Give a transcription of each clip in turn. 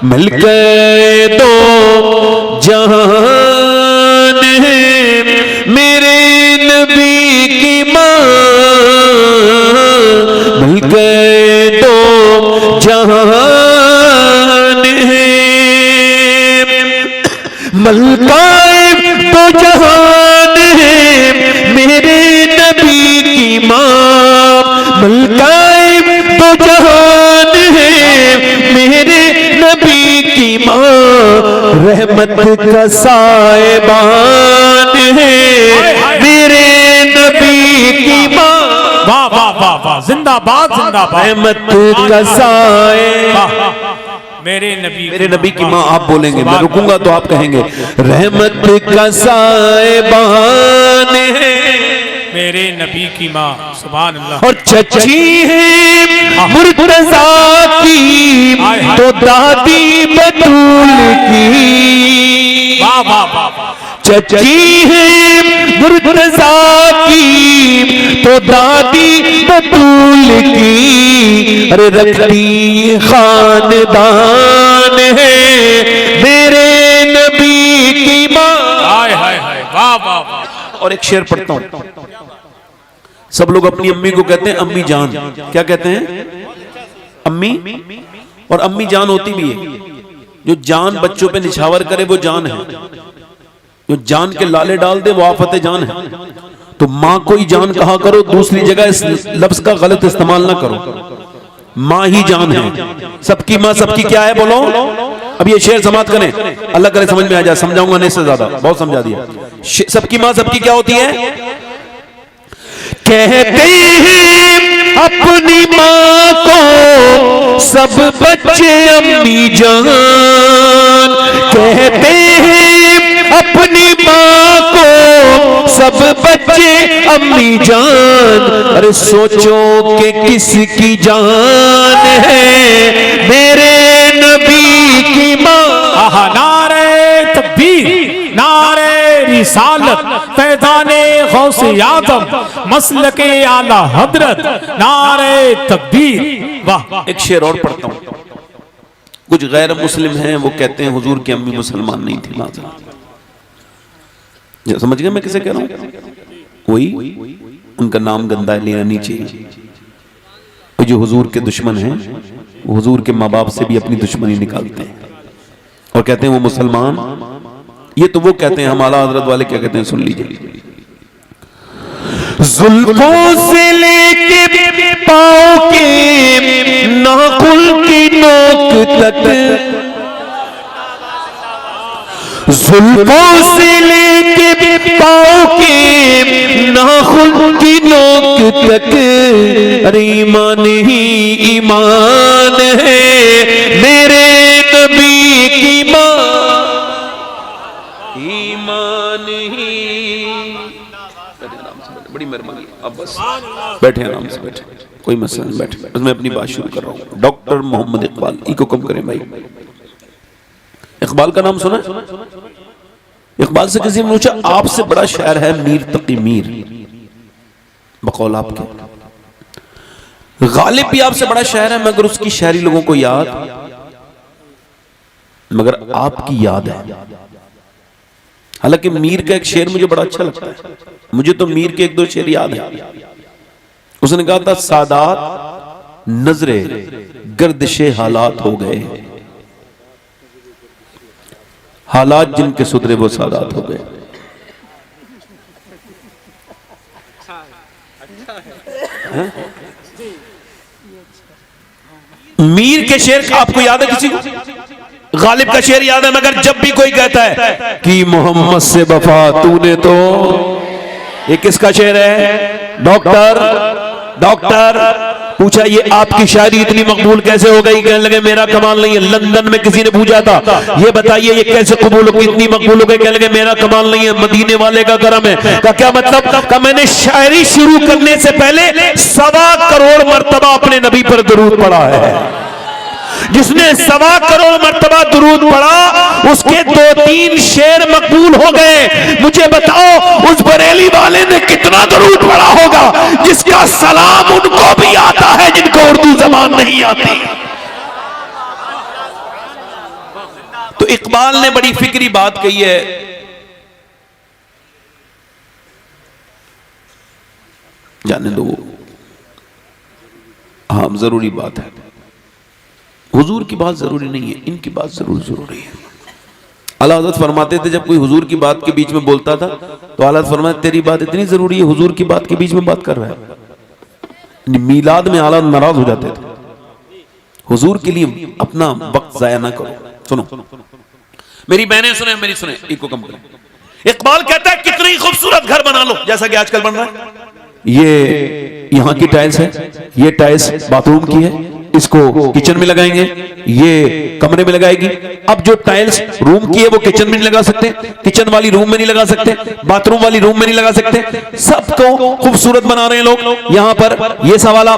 मिलके दो जहान है मेरे नबी की माँ, मिलके दो जहान है, मलकाए दो जहान है मेरे नबी की माँ, मलकाए दो जहान है मेरे नबी की माँ, रहमत का साहिबान है मेरे नबी की माँ। वाह वाह वाह वाह, जिंदाबाद जिंदाबाद। रहमत का साहिबान मेरे नबी की माँ। आप बोलेंगे, मैं रुकूंगा तो आप कहेंगे रहमत का साहिबान है मेरे नबी की माँ। सुभान अल्लाह। और चची है मुर्तजा की तो दादी बतूल की, वाह वाह वाह। चची है मुर्तजा की तो दादी बतूल की, अरे रखती खानदान है मेरे नबी की माँ। हाय हाय हाय, वाह वाह वाह। और एक शेर पढ़ता हूं। सब लोग अपनी अम्मी को कहते हैं अम्मी जान। क्या कहते हैं? अम्मी। और अम्मी जान होती भी है। जो जान बच्चों पे निछावर करे वो जान है, जो जान के लाले डाल दे वो आफत जान है। तो माँ को ही जान कहा करो, दूसरी जगह इस लफ्ज का गलत इस्तेमाल ना करो। माँ ही जान है। सबकी माँ सबकी क्या है बोलो? अब ये शेर समाप्त करें, अल्लाह करे समझ में आ जाए। समझाऊंगा नहीं से ज्यादा, बहुत समझा दिया। सबकी माँ सबकी क्या होती है? कहते हैं अपनी माँ को सब बच्चे अम्मी जान, कहते हैं अपनी माँ को सब बच्चे अम्मी जान, अरे सोचो कि किसकी जान है मेरे नबी की माँ। नारे तकबीर, नारे रिसालत, फैज़ाने गौसे आज़म, मसलके आला हजरत, नारे तकबीर। वाह। एक शेर और पढ़ता हूं। कुछ गैर मुस्लिम हैं, वो कहते हैं हुजूर की अम्मी मुसलमान नहीं थी। समझ गए मैं किसे कह रहा हूं? वही उनका नाम गंदा लेना नहीं चाहिए। जो हुजूर के दुश्मन हैं वो हुजूर के माँ बाप से भी अपनी दुश्मनी निकालते हैं और कहते हैं वो मुसलमान। ये तो वो कहते हैं, हम आला हजरत वाले क्या कहते हैं सुन लीजिए। जुल्फों से लेके पाँव के नाखून की नोक तक, जुल्फों से लेके पाँव के नाखून की नोक तक, अरे ईमान ही ईमान है मेरे नबी की माँ, ईमान ही। बड़ी मेहरबानी, अब बस बैठे आराम से बैठे, कोई मसला नहीं, बैठे। बस मैं अपनी बात शुरू कर रहा हूँ। डॉक्टर मोहम्मद इकबाल, इको कम करें भाई। इकबाल का नाम सुना? इकबाल से किसी ने पूछा आपसे बड़ा शायर है मीर तकी मीर, बकौल आपके। गालिब भी आपसे बड़ा शायर है, मगर उसकी शायरी लोगों को याद, मगर आपकी याद है। हालांकि मीर का एक शेर मुझे बड़ा अच्छा लगता है, मुझे तो मीर के एक दो शेर याद है। उसने कहा था सादात नजरे गर्दिशे हालात हो गए, हालात जिनके सुधरे वो सादात हो गए। मीर के शेर आपको याद है किसी को? गालिब का शेर याद है, मगर जब भी कोई कहता है कि मोहम्मद से वफा तूने तो, ये किसका शेर है? डॉक्टर पूछा ये आपकी शायरी इतनी मकबूल कैसे हो गई? कहने लगे मेरा कमाल नहीं है। लंदन में किसी ने पूछा था ये बताइए ये कैसे कबूल हो गई, इतनी मकबूल हो गई? कहने लगे मेरा कमाल नहीं है, मदीने वाले का करम है। का क्या मतलब? का मैंने शायरी शुरू करने से पहले 1.25 करोड़ मर्तबा अपने नबी पर दुरूद पढ़ा है। जिसने 1.25 करोड़ मर्तबा दुरूद पढ़ा उसके 2-3 शेर मकबूल हो गए। मुझे बताओ उस बरेली वाले ने कितना दुरूद पढ़ा होगा जिसका सलाम उनको भी आता है जिनको उर्दू जबान नहीं आती। तो इकबाल ने बड़ी फिक्री बात कही है, जाने दो, हाँ जरूरी बात है। हुजूर की बात जरूरी नहीं है, इनकी बात जरूर जरूरी है। आला हज़रत फरमाते थे जब कोई हुजूर की बात के बीच में बोलता था तो आला हज़रत फरमाते तेरी बात इतनी जरूरी है, हुजूर की बात के बीच में बात कर रहा है। मीलाद में आला नाराज हो जाते थे, हुजूर के लिए अपना वक्त जाया ना करो। सुनो मेरी बहनें, सुने मेरी सुने, एक को कम करें। इकबाल कहता है कितनी ही खूबसूरत घर बना लो, जैसा कि आजकल बन रहा है। ये यहां की टाइल्स है, ये टाइल्स बाथरूम की है, इसको किचन में लगाएंगे, ये कमरे में लगाएगी। अब जो टाइल्स रूम की है वो किचन में नहीं लगा सकते, किचन वाली रूम में नहीं लगा सकते, बाथरूम वाली रूम में नहीं लगा सकते। सबको खूबसूरत बना रहे हैं लोग। यहाँ पर ये सवाला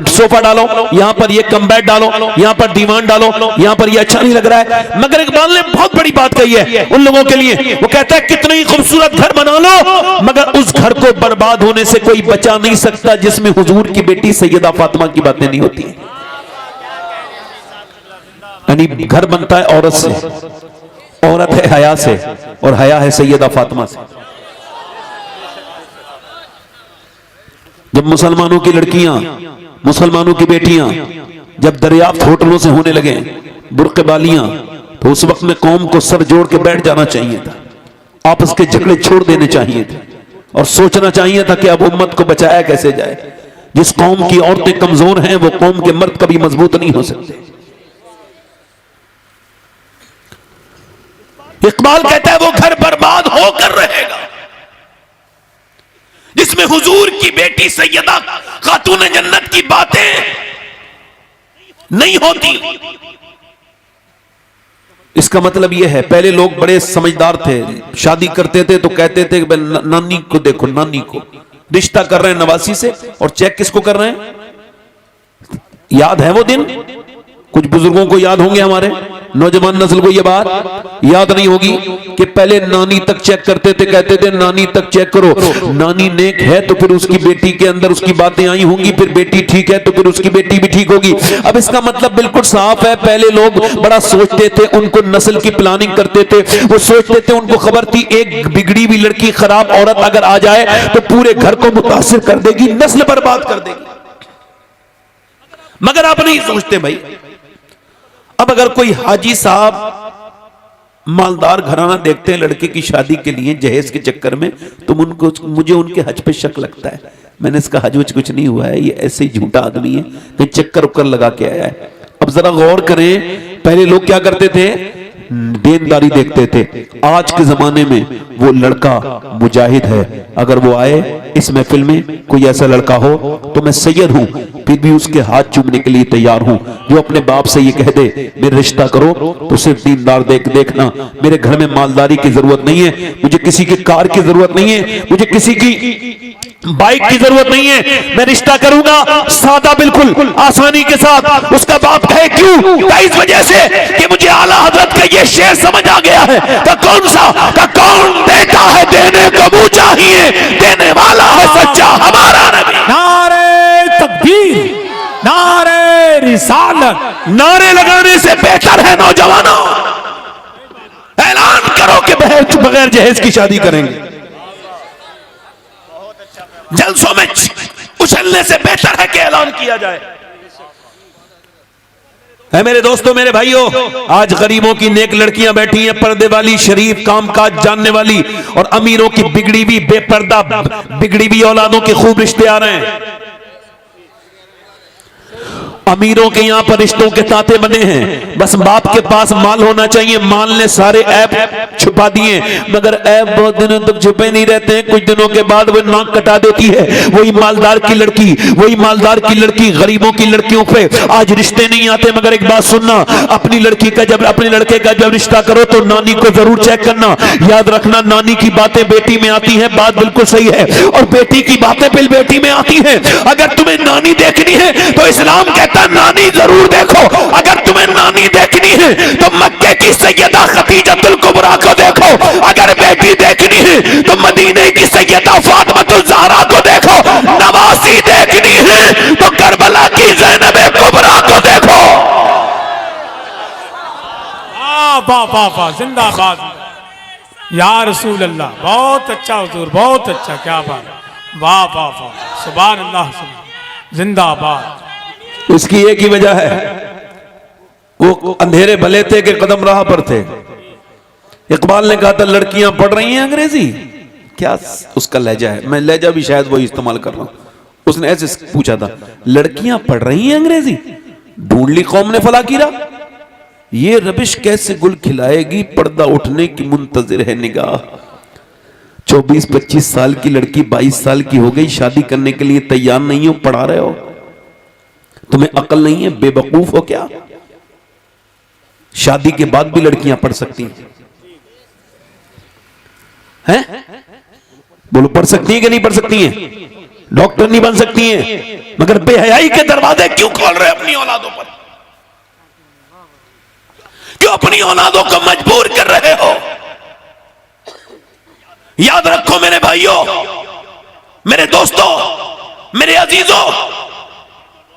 सोफा डालो, यहाँ पर ये कम बेड डालो, यहाँ पर दीवान डालो, यहाँ पर ये अच्छा नहीं लग रहा है। मगर इकबाल ने बहुत बड़ी बात कही है उन लोगों के लिए। वो कहता है कितने ही खूबसूरत घर बना लो, मगर उस घर को बर्बाद होने से कोई बचा नहीं सकता जिसमें हुजूर की बेटी सैयदा फातिमा की बातें नहीं होती है। यानी घर बनता है औरत से, औरत है हया से, और हया है सैयदा फातिमा से। जब मुसलमानों की लड़कियां, मुसलमानों की बेटियां जब दरियाफ्त होटलों से होने लगे, बुर्के वालियां, तो उस वक्त में कौम को सर जोड़ के बैठ जाना चाहिए था, आपस के झगड़े छोड़ देने चाहिए थे और सोचना चाहिए था कि अब उम्मत को बचाया कैसे जाए। जिस कौम की औरतें कमजोर हैं वो कौम के मर्द कभी मजबूत नहीं हो सकते। इकबाल कहता है वो घर बर्बाद होकर रहेगा जिसमें हुजूर की बेटी सैयदा खातून जन्नत की बातें नहीं होती। इसका मतलब यह है, पहले लोग बड़े समझदार थे, शादी करते थे तो कहते थे नानी को देखो, नानी को रिश्ता कर रहे हैं नवासी से, और चेक किसको कर रहे हैं? याद है वो दिन? कुछ बुजुर्गों को याद होंगे, हमारे नौजवान नस्ल को यह बात याद नहीं होगी कि पहले नानी तक चेक करते थे, कहते थे नानी तक चेक करो, नानी नेक है तो फिर उसकी बेटी के अंदर उसकी बातें आई होंगी, फिर बेटी ठीक है तो फिर उसकी बेटी भी ठीक होगी। अब इसका मतलब बिल्कुल साफ है, पहले लोग बड़ा सोचते थे, उनको नस्ल की प्लानिंग करते थे, वो सोचते थे, उनको खबर थी एक बिगड़ी हुई लड़की, खराब औरत अगर आ जाए तो पूरे घर को मुतासिर कर देगी, नस्ल बर्बाद कर देगी। मगर आप नहीं सोचते भाई। अब अगर कोई हाजी साहब मालदार घराना देखते हैं लड़के की शादी के लिए जहेज के चक्कर में, तो मुझे उनके हज पे शक लगता है। मैंने इसका हज वज कुछ नहीं हुआ है, ये ऐसे ही झूठा आदमी है, कहीं चक्कर उक्कर लगा के आया है। अब जरा गौर करें, पहले लोग क्या करते थे? देनदारी देखते थे। आज के जमाने में वो लड़का मुजाहिद है, अगर वो आए इस महफिल में कोई ऐसा लड़का हो तो मैं सैयद हूं फिर भी उसके हाथ चूमने के लिए तैयार हूं। जो अपने बाप से ये कह दे मेरा रिश्ता करो तो सिर्फ दीनदार देखना, मेरे घर में मालदारी की जरूरत नहीं है, मुझे किसी की कार की जरूरत नहीं है, मुझे किसी की बाइक की जरूरत नहीं है, मैं रिश्ता करूंगा सादा बिल्कुल आसानी के साथ। उसका बाप कहे क्यों? इस वजह से कि मुझे आला हजरत का ये शेर समझ आ गया है। का कौन सा? का कौन देता है देने को मुंह चाहिए, देने वाला है सच्चा हमारा नबी। नारे तकबीर, नारे रिसालत। नारे लगाने से बेहतर है नौजवानों ऐलान करो कि बगैर जहेज की शादी करेंगे। जलसों में उछलने से बेहतर है कि ऐलान किया जाए। है मेरे दोस्तों, मेरे भाइयों, आज गरीबों की नेक लड़कियां बैठी हैं, पर्दे वाली, शरीफ, कामकाज जानने वाली, और अमीरों की बिगड़ी हुई बेपर्दा बिगड़ी हुई औलादों के खूब रिश्ते आ रहे हैं। अमीरों के यहां पर रिश्तों के तांते बने हैं, बस बाप के पास माल होना चाहिए, माल ने सारे ऐब छुपा दिए, मगर ऐब बहुत दिनों तक छुपे नहीं रहते हैं, कुछ दिनों के बाद वो नाक कटा देती है। वही मालदार की लड़की, वही मालदार की लड़की गरीबों की लड़कियों पे आज रिश्ते नहीं आते। मगर एक बात सुनना, अपनी लड़की का जब, अपने लड़के का जब रिश्ता करो तो नानी को जरूर चेक करना। याद रखना, नानी की बातें बेटी में आती हैं, बात बिल्कुल सही है, और बेटी की बातें फिर बेटी में आती हैं। अगर तुम्हें नानी देखनी है तो इस्लाम कहता नानी जरूर देखो, अगर तुम्हें नानी देखनी है तो मक्के की सैयदा खदीजतुल कुबरा को देखो, अगर बेटी देखनी है तो मदीने की सैयदा फातिमातुल ज़हरा को देखो, नवासी देखनी है तो करबला की ज़ैनब कुबरा को देखो। वाह वाह वाह वाह, जिंदाबाद या रसूल अल्लाह, बहुत अच्छा हुजूर, बहुत अच्छा, क्या बात, वाह वाह वाह, सुभान अल्लाह, जिंदाबाद। इसकी एक ही वजह है, वो अंधेरे भले थे कि कदम राह पर थे। इकबाल ने कहा था लड़कियां पढ़ रही हैं अंग्रेजी, क्या उसका लहजा है, मैं लहजा भी शायद वही इस्तेमाल कर रहा हूं। उसने ऐसे पूछा था, लड़कियां पढ़ रही हैं अंग्रेजी, ढूंढ ली कौम ने फलाकीरा, ये रबिश कैसे गुल खिलाएगी, पर्दा उठने की मुंतजिर है निगाह। 24-25 साल की लड़की 22 साल की हो गई, शादी करने के लिए तैयार नहीं हो, पढ़ा रहे हो, तुम्हें अकल नहीं है, बेवकूफ हो क्या? शादी के बाद भी लड़कियां पढ़ सकती हैं? बोलो, पढ़ सकती हैं कि नहीं पढ़ सकती हैं? डॉक्टर नहीं बन सकती हैं, मगर बेहयाई के दरवाजे क्यों खोल रहे अपनी औलादों पर? क्यों अपनी औलादों को मजबूर कर रहे हो? याद रखो मेरे भाइयों, मेरे दोस्तों, मेरे अजीजों,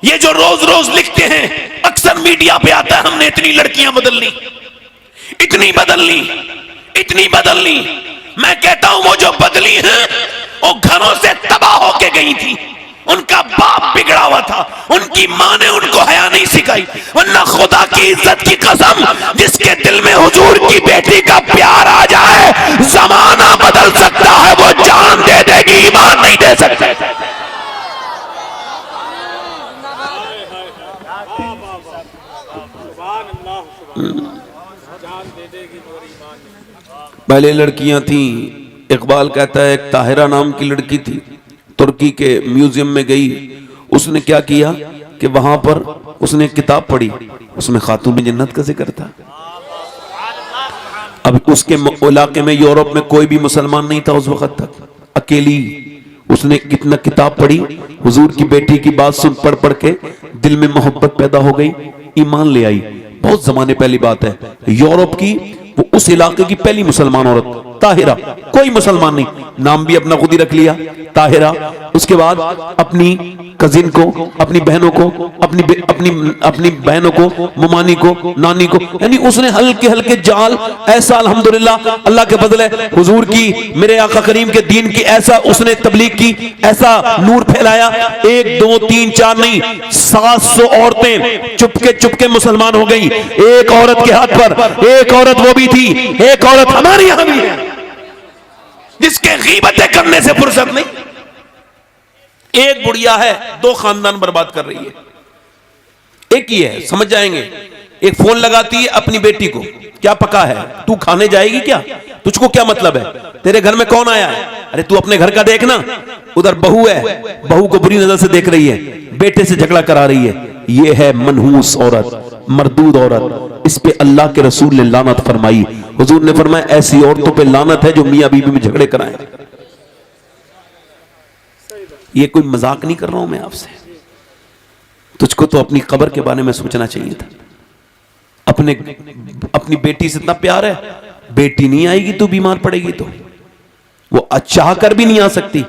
ये जो रोज रोज लिखते हैं, अक्सर मीडिया पे आता है, हमने इतनी लड़कियां बदल ली, इतनी बदल ली, इतनी बदल ली। मैं कहता हूं वो जो बदली हैं वो घरों से तबाह होके गई थी, उनका बाप बिगड़ा हुआ था, उनकी मां ने उनको हया नहीं सिखाई, वरना खुदा की इज्जत की कसम, जिसके दिल में हुजूर की बेटी का प्यार आ जाए, जमाना बदल सकता है, वो जान दे देगी, ईमान नहीं दे सकते। पहले लड़कियां थी, इकबाल कहता है एक ताहिरा नाम की लड़की थी, तुर्की के म्यूजियम में गई, उसने क्या किया कि वहां पर उसने एक किताब पढ़ी, उसमें खातून जन्नत का जिक्र था। अब उसके इलाके में, यूरोप में कोई भी मुसलमान नहीं था उस वक्त तक, अकेली उसने कितना किताब पढ़ी, हुजूर की बेटी की बात सुन पढ़ पढ़ के दिल में मोहब्बत पैदा हो गई, ईमान ले आई। बहुत जमाने पहली बात है, यूरोप की वो उस इलाके की पहली मुसलमान औरत ताहिरा, कोई मुसलमान नहीं, नाम भी अपना खुद ही रख लिया ताहिरा। उसके बाद अपनी कजिन को, अपनी बहनों को, अपनी बहनों को, मुमानी को, नानी को, यानी उसने हल्के हल्के जाल, ऐसा अल्हम्दुलिल्लाह अल्लाह के बदले हुजूर की, मेरे आका करीम के दीन की, ऐसा उसने तबलीग की, ऐसा नूर फैलाया, 1 2 3 4 नहीं, 700 औरतें चुपके चुपके मुसलमान हो गई, एक औरत के हाथ पर। एक औरत वो भी थी, एक औरत हमारे यहां भी है, जिसके गीबतें करने से फुर्सत नहीं। एक बुढ़िया है, 2 खानदान बर्बाद कर रही है, एक ही है, समझ जाएंगे। एक फोन लगाती है अपनी बेटी को, क्या पका है, तू खाने जाएगी क्या, तुझको क्या मतलब है, तेरे घर में कौन आया है, अरे तू अपने घर का देखना, उधर बहू है, बहू को बुरी नजर से देख रही है, बेटे से झगड़ा करा रही है। ये है मनहूस औरत, मरदूद औरत, इस पे अल्लाह के रसूल ने लानत फरमाई। हुजूर ने फरमाया ऐसी औरतों पे लानत है जो मियां बीवी में झगड़े कराएं। ये कोई मजाक नहीं कर रहा हूं मैं आपसे, तुझको तो अपनी कब्र के बारे में सोचना चाहिए था। अपनी बेटी से इतना प्यार है, बेटी नहीं आएगी तो बीमार पड़ेगी, तो वो चाह कर भी नहीं आ सकती,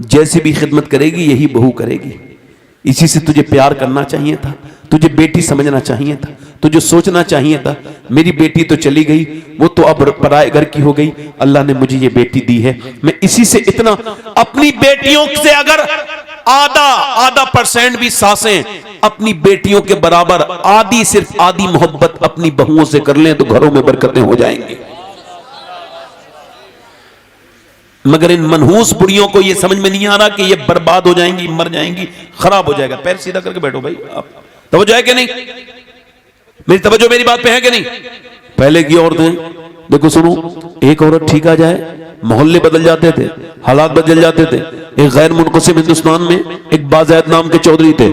जैसी भी खिदमत करेगी यही बहू करेगी। इसी से तुझे प्यार करना चाहिए था, तुझे बेटी समझना चाहिए था, तुझे सोचना चाहिए था मेरी बेटी तो चली गई, वो तो अब पराए घर की हो गई, अल्लाह ने मुझे ये बेटी दी है, मैं इसी से इतना, अपनी बेटियों से अगर आधा % भी सांसें अपनी बेटियों के बराबर, आधी, सिर्फ आधी मोहब्बत अपनी बहुओं से कर लें तो घरों में बरकतें हो जाएंगी। मगर इन मनहूस बुढ़ियों को यह समझ में नहीं आ रहा कि ये बर्बाद हो जाएंगी, मर जाएंगी, खराब हो जाएगा। पैर सीधा करके बैठो भाई, आप तवज्जो है कि नहीं, मेरी तवज्जो मेरी बात पे है कि नहीं। पहले की औरतें देखो, सुनो, एक औरत ठीक आ जाए, मोहल्ले बदल जाते थे, हालात बदल जाते थे। एक गैर मुनक़सिम हिंदुस्तान में एक बाज़ैद नाम के चौधरी थे,